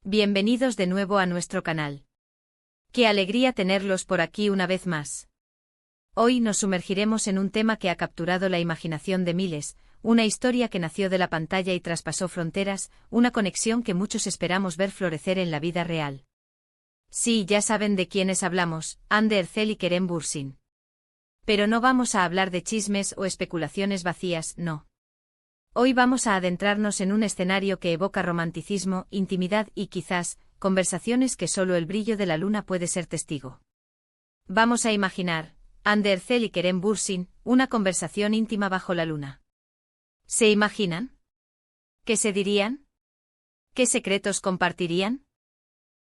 Bienvenidos de nuevo a nuestro canal. Qué alegría tenerlos por aquí una vez más. Hoy nos sumergiremos en un tema que ha capturado la imaginación de miles, una historia que nació de la pantalla y traspasó fronteras, una conexión que muchos esperamos ver florecer en la vida real. Sí, ya saben de quiénes hablamos, Hande Erçel y Kerem Bürsin. Pero no vamos a hablar de chismes o especulaciones vacías, no. Hoy vamos a adentrarnos en un escenario que evoca romanticismo, intimidad y quizás, conversaciones que solo el brillo de la luna puede ser testigo. Vamos a imaginar, Hande Erçel y Kerem Bürsin, una conversación íntima bajo la luna. ¿Se imaginan? ¿Qué se dirían? ¿Qué secretos compartirían?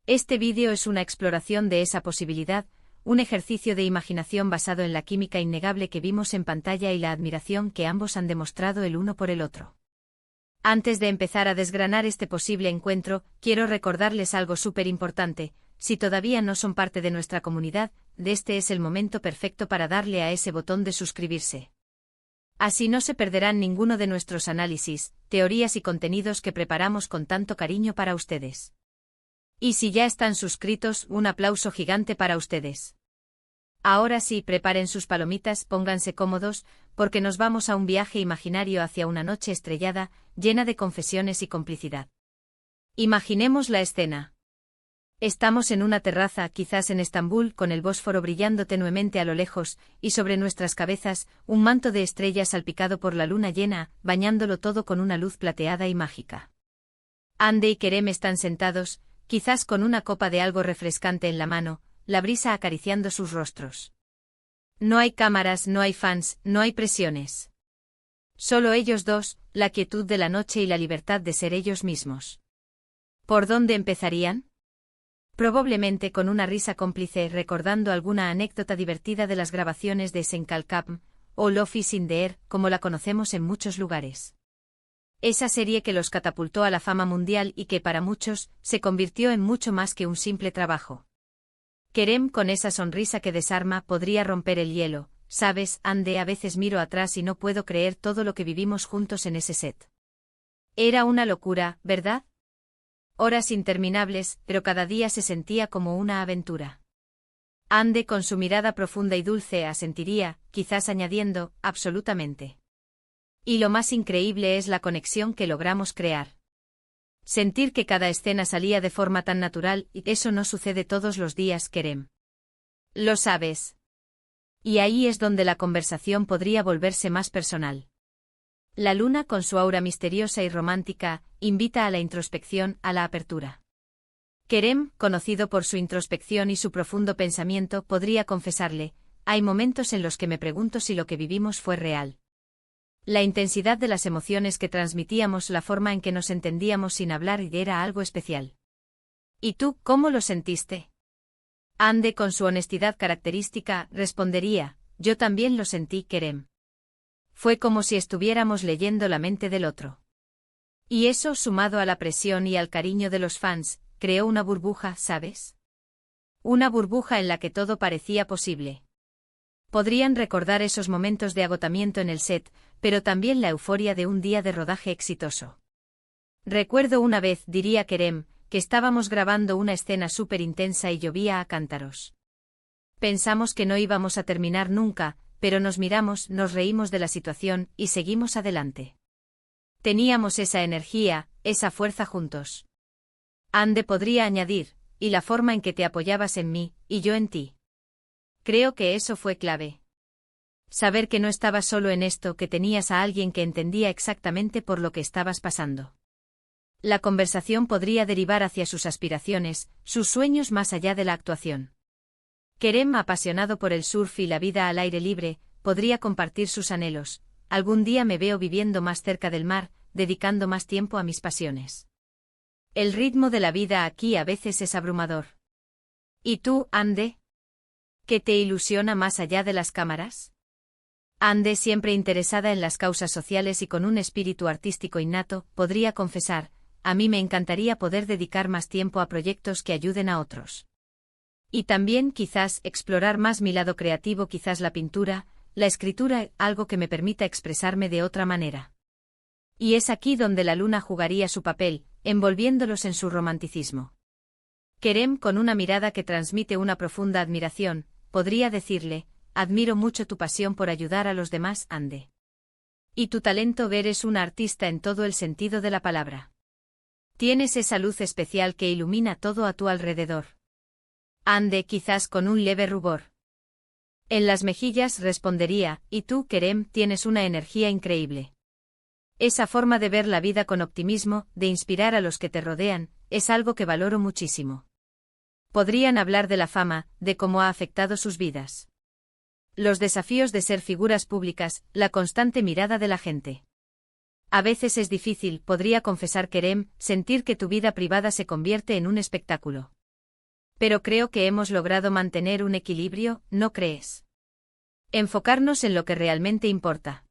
Este vídeo es una exploración de esa posibilidad, un ejercicio de imaginación basado en la química innegable que vimos en pantalla y la admiración que ambos han demostrado el uno por el otro. Antes de empezar a desgranar este posible encuentro, quiero recordarles algo súper importante: si todavía no son parte de nuestra comunidad, este es el momento perfecto para darle a ese botón de suscribirse. Así no se perderán ninguno de nuestros análisis, teorías y contenidos que preparamos con tanto cariño para ustedes. Y si ya están suscritos, un aplauso gigante para ustedes. Ahora sí, preparen sus palomitas, pónganse cómodos, porque nos vamos a un viaje imaginario hacia una noche estrellada, llena de confesiones y complicidad. Imaginemos la escena. Estamos en una terraza, quizás en Estambul, con el Bósforo brillando tenuemente a lo lejos, y sobre nuestras cabezas, un manto de estrellas salpicado por la luna llena, bañándolo todo con una luz plateada y mágica. Hande y Kerem están sentados, quizás con una copa de algo refrescante en la mano, la brisa acariciando sus rostros. No hay cámaras, no hay fans, no hay presiones. Solo ellos dos, la quietud de la noche y la libertad de ser ellos mismos. ¿Por dónde empezarían? Probablemente con una risa cómplice, recordando alguna anécdota divertida de las grabaciones de Senkalkapm, o Love is in the Air, como la conocemos en muchos lugares. Esa serie que los catapultó a la fama mundial y que para muchos, se convirtió en mucho más que un simple trabajo. Kerem, con esa sonrisa que desarma, podría romper el hielo. Sabes, Hande, a veces miro atrás y no puedo creer todo lo que vivimos juntos en ese set. Era una locura, ¿verdad? Horas interminables, pero cada día se sentía como una aventura. Hande, con su mirada profunda y dulce, asentiría, quizás añadiendo, absolutamente. Y lo más increíble es la conexión que logramos crear. Sentir que cada escena salía de forma tan natural, y eso no sucede todos los días, Kerem. Lo sabes. Y ahí es donde la conversación podría volverse más personal. La luna, con su aura misteriosa y romántica, invita a la introspección, a la apertura. Kerem, conocido por su introspección y su profundo pensamiento, podría confesarle: hay momentos en los que me pregunto si lo que vivimos fue real. La intensidad de las emociones que transmitíamos, la forma en que nos entendíamos sin hablar, era algo especial. ¿Y tú, cómo lo sentiste? Hande, con su honestidad característica, respondería: yo también lo sentí, Kerem. Fue como si estuviéramos leyendo la mente del otro. Y eso, sumado a la presión y al cariño de los fans, creó una burbuja, ¿sabes? Una burbuja en la que todo parecía posible. Podrían recordar esos momentos de agotamiento en el set, pero también la euforia de un día de rodaje exitoso. Recuerdo una vez, diría Kerem, que estábamos grabando una escena súper intensa y llovía a cántaros. Pensamos que no íbamos a terminar nunca, pero nos miramos, nos reímos de la situación y seguimos adelante. Teníamos esa energía, esa fuerza juntos. Hande podría añadir: y la forma en que te apoyabas en mí, y yo en ti. Creo que eso fue clave. Saber que no estabas solo en esto, que tenías a alguien que entendía exactamente por lo que estabas pasando. La conversación podría derivar hacia sus aspiraciones, sus sueños más allá de la actuación. Kerem, apasionado por el surf y la vida al aire libre, podría compartir sus anhelos: algún día me veo viviendo más cerca del mar, dedicando más tiempo a mis pasiones. El ritmo de la vida aquí a veces es abrumador. ¿Y tú, Hande? ¿Qué te ilusiona más allá de las cámaras? Hande, siempre interesada en las causas sociales y con un espíritu artístico innato, podría confesar: a mí me encantaría poder dedicar más tiempo a proyectos que ayuden a otros. Y también, quizás, explorar más mi lado creativo, quizás la pintura, la escritura, algo que me permita expresarme de otra manera. Y es aquí donde la luna jugaría su papel, envolviéndolos en su romanticismo. Kerem, con una mirada que transmite una profunda admiración, podría decirle: admiro mucho tu pasión por ayudar a los demás, Ande. Y tu talento, eres una artista en todo el sentido de la palabra. Tienes esa luz especial que ilumina todo a tu alrededor. Ande, quizás con un leve rubor en las mejillas, respondería: y tú, Kerem, tienes una energía increíble. Esa forma de ver la vida con optimismo, de inspirar a los que te rodean, es algo que valoro muchísimo. Podrían hablar de la fama, de cómo ha afectado sus vidas. Los desafíos de ser figuras públicas, la constante mirada de la gente. A veces es difícil, podría confesar Kerem, sentir que tu vida privada se convierte en un espectáculo. Pero creo que hemos logrado mantener un equilibrio, ¿no crees? Enfocarnos en lo que realmente importa.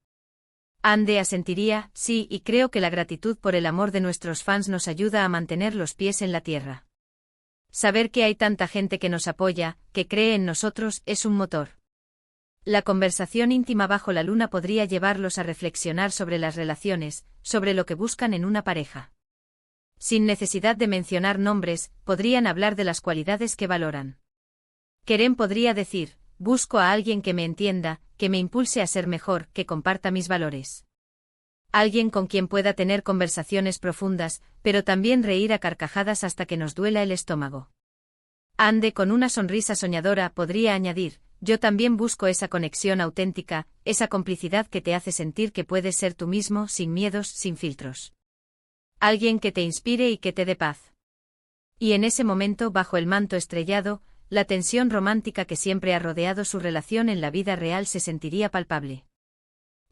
Ande asentiría: sí, y creo que la gratitud por el amor de nuestros fans nos ayuda a mantener los pies en la tierra. Saber que hay tanta gente que nos apoya, que cree en nosotros, es un motor. La conversación íntima bajo la luna podría llevarlos a reflexionar sobre las relaciones, sobre lo que buscan en una pareja. Sin necesidad de mencionar nombres, podrían hablar de las cualidades que valoran. Kerem podría decir: busco a alguien que me entienda, que me impulse a ser mejor, que comparta mis valores. Alguien con quien pueda tener conversaciones profundas, pero también reír a carcajadas hasta que nos duela el estómago. Ande, con una sonrisa soñadora, podría añadir: yo también busco esa conexión auténtica, esa complicidad que te hace sentir que puedes ser tú mismo, sin miedos, sin filtros. Alguien que te inspire y que te dé paz. Y en ese momento, bajo el manto estrellado, la tensión romántica que siempre ha rodeado su relación en la vida real se sentiría palpable.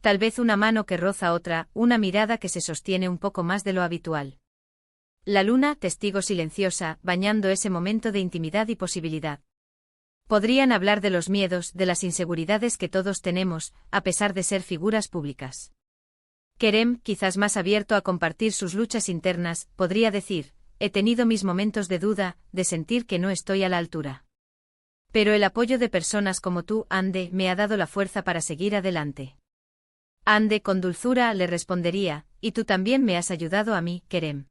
Tal vez una mano que roza otra, una mirada que se sostiene un poco más de lo habitual. La luna, testigo silenciosa, bañando ese momento de intimidad y posibilidad. Podrían hablar de los miedos, de las inseguridades que todos tenemos, a pesar de ser figuras públicas. Kerem, quizás más abierto a compartir sus luchas internas, podría decir: he tenido mis momentos de duda, de sentir que no estoy a la altura. Pero el apoyo de personas como tú, Ande, me ha dado la fuerza para seguir adelante. Ande, con dulzura, le respondería: y tú también me has ayudado a mí, Kerem.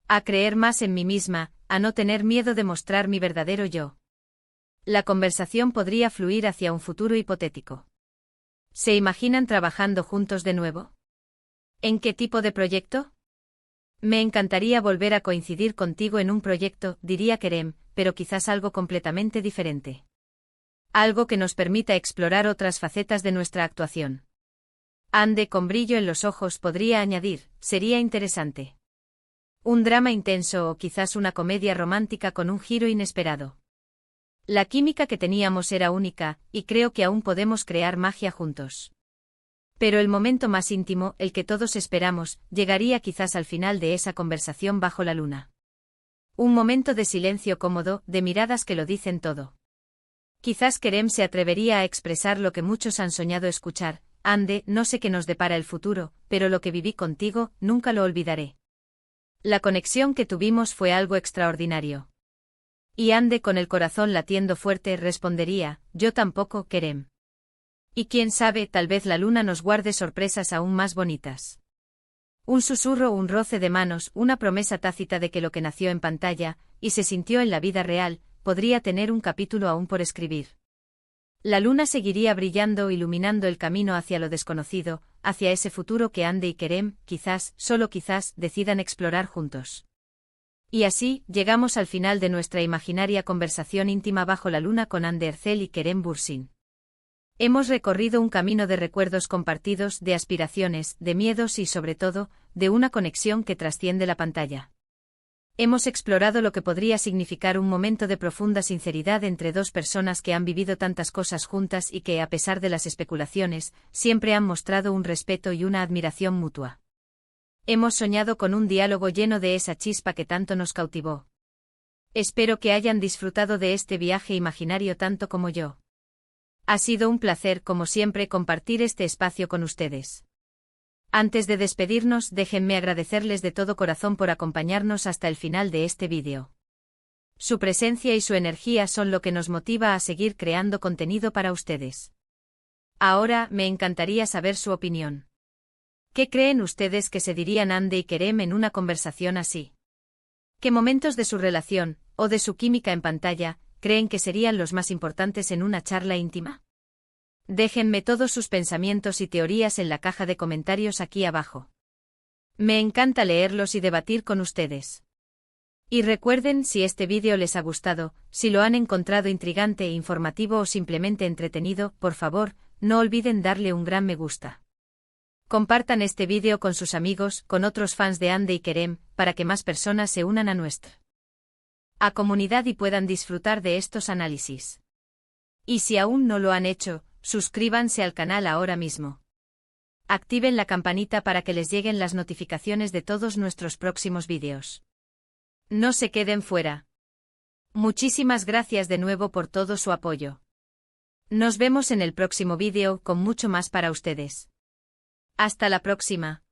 A creer más en mí misma, a no tener miedo de mostrar mi verdadero yo. La conversación podría fluir hacia un futuro hipotético. ¿Se imaginan trabajando juntos de nuevo? ¿En qué tipo de proyecto? Me encantaría volver a coincidir contigo en un proyecto, diría Kerem, pero quizás algo completamente diferente. Algo que nos permita explorar otras facetas de nuestra actuación. Ande, con brillo en los ojos, podría añadir: sería interesante. Un drama intenso o quizás una comedia romántica con un giro inesperado. La química que teníamos era única, y creo que aún podemos crear magia juntos. Pero el momento más íntimo, el que todos esperamos, llegaría quizás al final de esa conversación bajo la luna. Un momento de silencio cómodo, de miradas que lo dicen todo. Quizás Kerem se atrevería a expresar lo que muchos han soñado escuchar: Ande, no sé qué nos depara el futuro, pero lo que viví contigo, nunca lo olvidaré. La conexión que tuvimos fue algo extraordinario. Y Ande, con el corazón latiendo fuerte, respondería: yo tampoco, Kerem. Y quién sabe, tal vez la luna nos guarde sorpresas aún más bonitas. Un susurro, un roce de manos, una promesa tácita de que lo que nació en pantalla, y se sintió en la vida real, podría tener un capítulo aún por escribir. La luna seguiría brillando, iluminando el camino hacia lo desconocido, hacia ese futuro que Ande y Kerem, quizás, solo quizás, decidan explorar juntos. Y así, llegamos al final de nuestra imaginaria conversación íntima bajo la luna con Ande Ercel y Kerem Bürsin. Hemos recorrido un camino de recuerdos compartidos, de aspiraciones, de miedos y sobre todo, de una conexión que trasciende la pantalla. Hemos explorado lo que podría significar un momento de profunda sinceridad entre dos personas que han vivido tantas cosas juntas y que, a pesar de las especulaciones, siempre han mostrado un respeto y una admiración mutua. Hemos soñado con un diálogo lleno de esa chispa que tanto nos cautivó. Espero que hayan disfrutado de este viaje imaginario tanto como yo. Ha sido un placer, como siempre, compartir este espacio con ustedes. Antes de despedirnos, déjenme agradecerles de todo corazón por acompañarnos hasta el final de este vídeo. Su presencia y su energía son lo que nos motiva a seguir creando contenido para ustedes. Ahora, me encantaría saber su opinión. ¿Qué creen ustedes que se dirían Hande y Kerem en una conversación así? ¿Qué momentos de su relación, o de su química en pantalla, creen que serían los más importantes en una charla íntima? Déjenme todos sus pensamientos y teorías en la caja de comentarios aquí abajo. Me encanta leerlos y debatir con ustedes. Y recuerden, si este vídeo les ha gustado, si lo han encontrado intrigante e informativo o simplemente entretenido, por favor, no olviden darle un gran me gusta. Compartan este vídeo con sus amigos, con otros fans de Hande y Kerem, para que más personas se unan a nuestra comunidad y puedan disfrutar de estos análisis. Y si aún no lo han hecho, suscríbanse al canal ahora mismo. Activen la campanita para que les lleguen las notificaciones de todos nuestros próximos vídeos. No se queden fuera. Muchísimas gracias de nuevo por todo su apoyo. Nos vemos en el próximo vídeo con mucho más para ustedes. Hasta la próxima.